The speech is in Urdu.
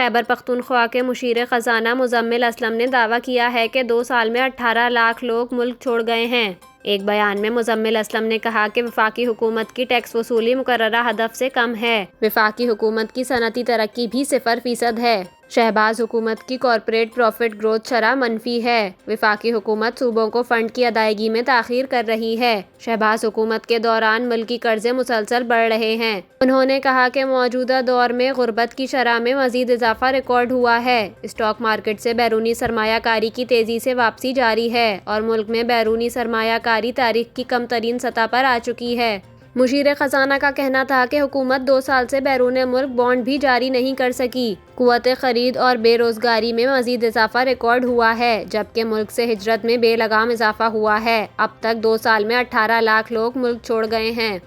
خیبر پختونخوا کے مشیر خزانہ مزمل اسلم نے دعویٰ کیا ہے کہ 2 سال میں 18 لاکھ لوگ ملک چھوڑ گئے ہیں۔ ایک بیان میں مزمل اسلم نے کہا کہ وفاقی حکومت کی ٹیکس وصولی مقررہ ہدف سے کم ہے۔ وفاقی حکومت کی صنعتی ترقی بھی 0% ہے۔ شہباز حکومت کی کارپوریٹ پروفٹ گروتھ شرح منفی ہے۔ وفاقی حکومت صوبوں کو فنڈ کی ادائیگی میں تاخیر کر رہی ہے۔ شہباز حکومت کے دوران ملکی قرضے مسلسل بڑھ رہے ہیں۔ انہوں نے کہا کہ موجودہ دور میں غربت کی شرح میں مزید اضافہ ریکارڈ ہوا ہے۔ اسٹاک مارکیٹ سے بیرونی سرمایہ کاری کی تیزی سے واپسی جاری ہے اور ملک میں بیرونی سرمایہ کاری تاریخ کی کم ترین سطح پر آ چکی ہے۔ مشیر خزانہ کا کہنا تھا کہ حکومت 2 سال سے بیرون ملک بانڈ بھی جاری نہیں کر سکی۔ قوت خرید اور بے روزگاری میں مزید اضافہ ریکارڈ ہوا ہے، جبکہ ملک سے ہجرت میں بے لگام اضافہ ہوا ہے۔ اب تک 2 سال میں 18 لاکھ لوگ ملک چھوڑ گئے ہیں۔